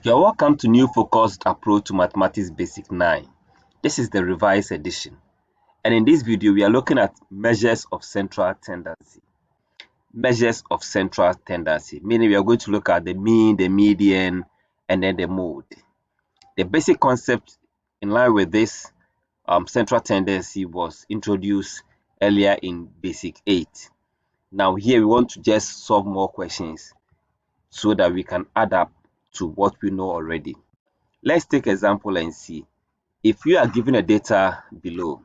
You're welcome to New Focused Approach to Mathematics Basic 9. This is the revised edition. And in this video, we are looking at measures of central tendency. Measures of central tendency, meaning we are going to look at the mean, the median, and then the mode. The basic concept in line with this central tendency was introduced earlier in Basic 8. Now here we want to just solve more questions so that we can add up to what we know already. Let's take example and see. If you are given a data below,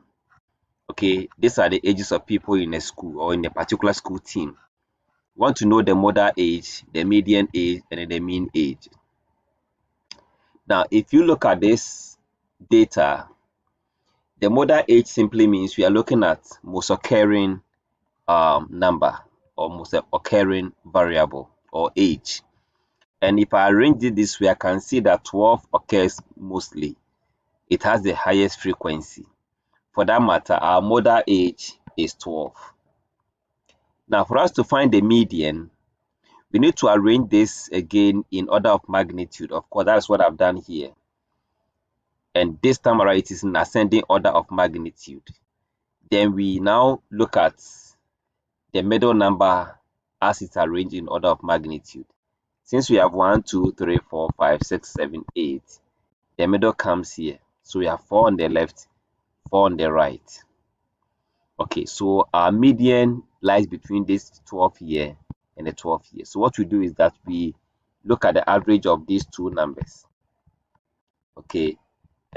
okay, these are the ages of people in a school or in a particular school team. You want to know the modal age, the median age, and then the mean age. Now, if you look at this data, the modal age simply means we are looking at most occurring number or most occurring variable or age. And if I arrange it this way, I can see that 12 occurs mostly. It has the highest frequency. For that matter, our modal age is 12. Now, for us to find the median, we need to arrange this again in order of magnitude. Of course, that's what I've done here. And this time around, it is in ascending order of magnitude. Then we now look at the middle number as it's arranged in order of magnitude. Since we have 1, 2, 3, 4, 5, 6, 7, 8, the middle comes here. So we have 4 on the left, 4 on the right. Okay, so our median lies between this 12 here and the 12 here. So what we do is that we look at the average of these two numbers. Okay,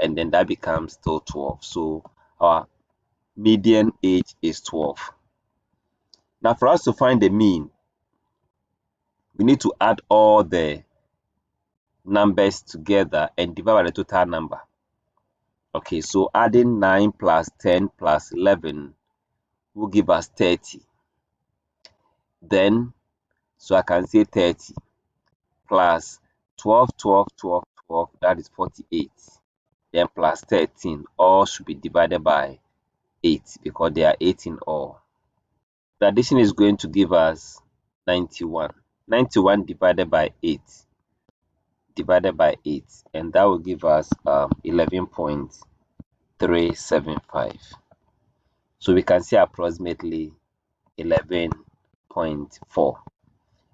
and then that becomes still 12. So our median age is 12. Now for us to find the mean, we need to add all the numbers together and divide by the total number. Okay, so adding 9 plus 10 plus 11 will give us 30. Then, so I can say 30 plus 12, 12, 12, 12, that is 48. Then plus 13, all should be divided by 8 because there are 8 in all. The addition is going to give us 91. 91 divided by 8, and that will give us 11.375. So we can see approximately 11.4.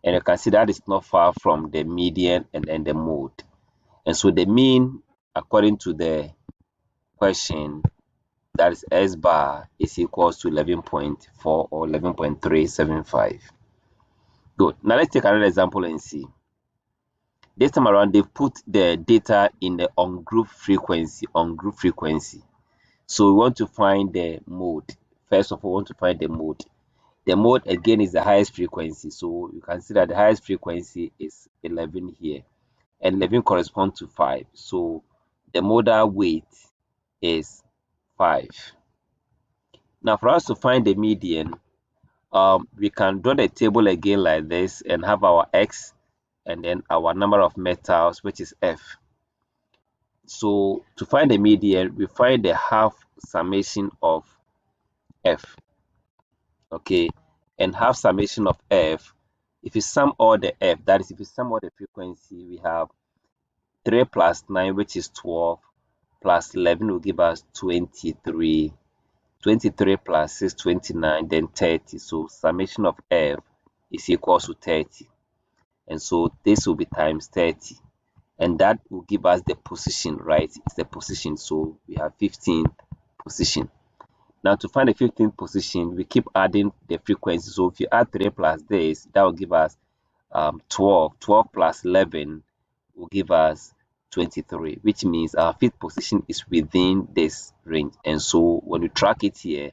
And you can see that is not far from the median and then the mode. And so the mean, according to the question, that is S bar, is equals to 11.4 or 11.375. Good. Now let's take another example and see. This time around, they've put the data in the on-group frequency. So we want to find the mode. First of all, we want to find the mode. The mode again is the highest frequency. So you can see that the highest frequency is 11 here. And 11 corresponds to 5. So the modal weight is 5. Now for us to find the median, we can draw the table again like this and have our X and then our number of metals, which is F. So to find the median, we find the half summation of F. Okay, and half summation of F, if you sum all the F, that is if you sum all the frequency, we have 3 plus 9, which is 12, plus 11 will give us 23. 23 plus 6, 29, then 30. So summation of F is equal to 30. And so this will be times 30. And that will give us the position, right? It's the position. So we have 15th position. Now to find the 15th position, we keep adding the frequency. So if you add 3 plus this, that will give us 12. 12 plus 11 will give us 23, which means our 5th position is within this range. And so when we track it here,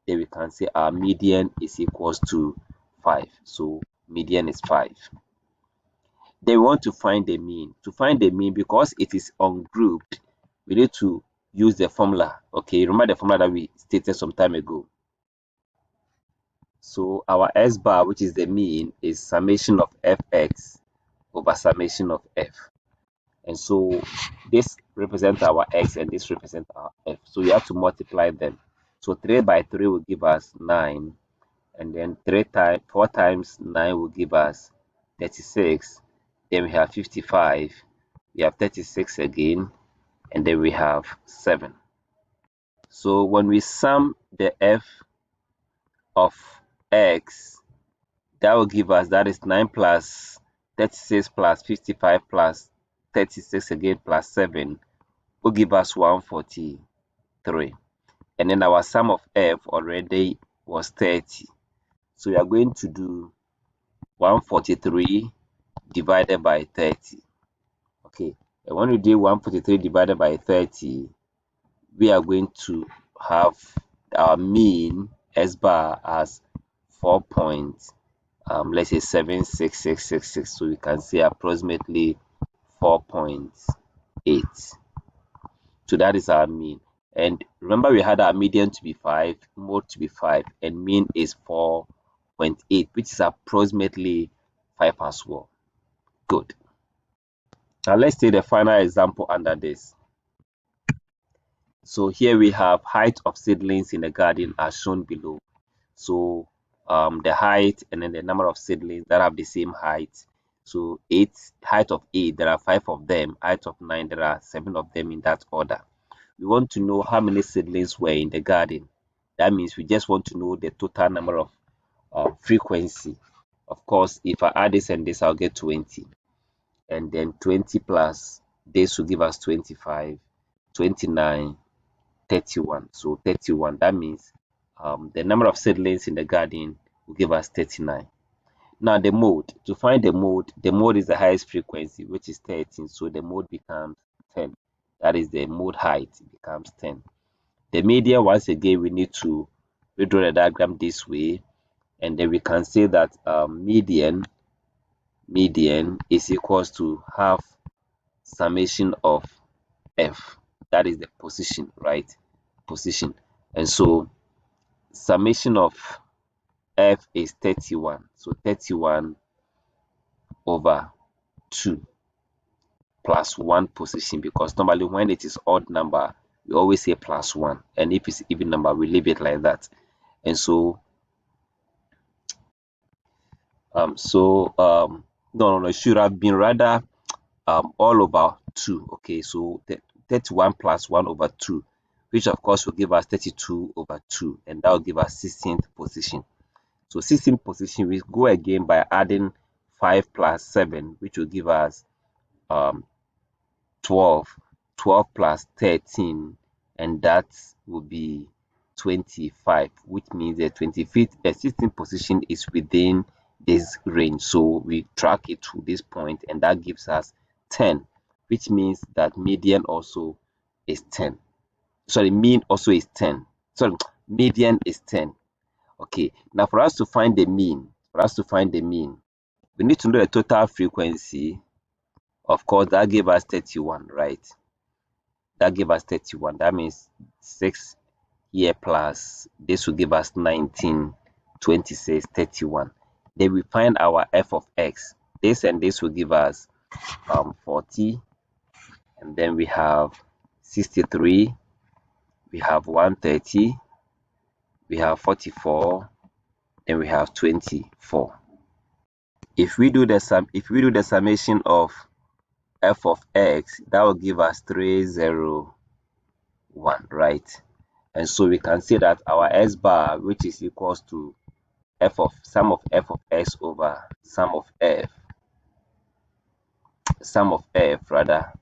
then we can say our median is equals to 5. So median is 5. Then we want to find the mean. To find the mean, because it is ungrouped, we need to use the formula. Okay, remember the formula that we stated some time ago. So our S bar, which is the mean, is summation of Fx over summation of F. And so this represents our X and this represents our F. So you have to multiply them. So 3 by 3 will give us 9. And then 4 times 9 will give us 36. Then we have 55. we have 36 again, and then we have 7. So when we sum the f of x, that will give us, that is 9 plus 36 plus 55 plus 36 again plus 7 will give us 143. And then our sum of f already was 30. So we are going to do 143 divided by 30. Okay, and when we do 143 divided by 30, we are going to have our mean S bar as 4 points. Let's say 76666. So we can say approximately 4.8. So that is our mean. And remember, we had our median to be 5, mode to be 5, and mean is 4.8, which is approximately 5 as well. Good. Now let's take the final example under this. So here we have height of seedlings in the garden as shown below. So the height and then the number of seedlings that have the same height. So height of 8, there are 5 of them. Height of 9, there are 7 of them, in that order. We want to know how many seedlings were in the garden. That means we just want to know the total number of frequency. Of course, if I add this and this, I'll get 20. And then 20 plus this will give us 25, 29, 31. So 31, that means the number of seedlings in the garden will give us 39. Now the mode, to find the mode is the highest frequency, which is 13. So the mode becomes 10. That is, the mode height becomes 10. The median, once again, we need to redraw the diagram this way, and then we can say that median is equals to half summation of f. That is the position, right? Position. And so summation of f is 31. So 31 over 2 plus 1 position, because normally when it is odd number, we always say plus 1, and if it's even number, we leave it like that. And so no, it should have been rather all over 2. Okay, so 31 plus 1 over 2, which of course will give us 32 over 2, and that will give us 16th position. So 16th position, we go again by adding 5 plus 7, which will give us 12 plus 13, and that will be 25, which means the 16th position is within this range. So we track it to this point, and that gives us 10, which means that median also is 10. Sorry, mean also is 10. Sorry, median is 10. Okay, now for us to find the mean, we need to know the total frequency. Of course, that gave us 31, right? That gave us 31. That means 6 here plus this will give us 19, 26, 31. Then we find our f of x. This and this will give us 40, and then we have 63, we have 130, we have 44, then we have 24. If we do the summation of f of x, that will give us 301, right? And so we can say that our s bar, which is equals to sum of f of x over sum of f rather,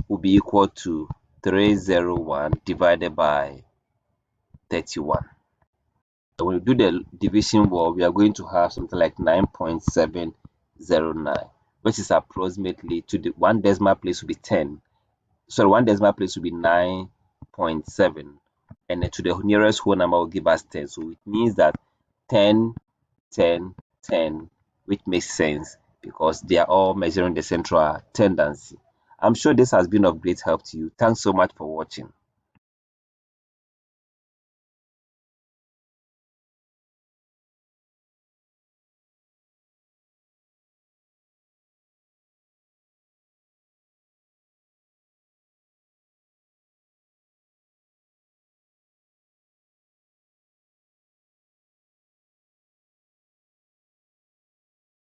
will be equal to 301 divided by 31. So when we do the division wall, we are going to have something like 9.709, which is approximately, to the one decimal place will be 10. So one decimal place will be 9.7, and then to the nearest whole number will give us 10. So it means that 10, 10, 10, which makes sense because they are all measuring the central tendency. I'm sure this has been of great help to you. Thanks so much for watching.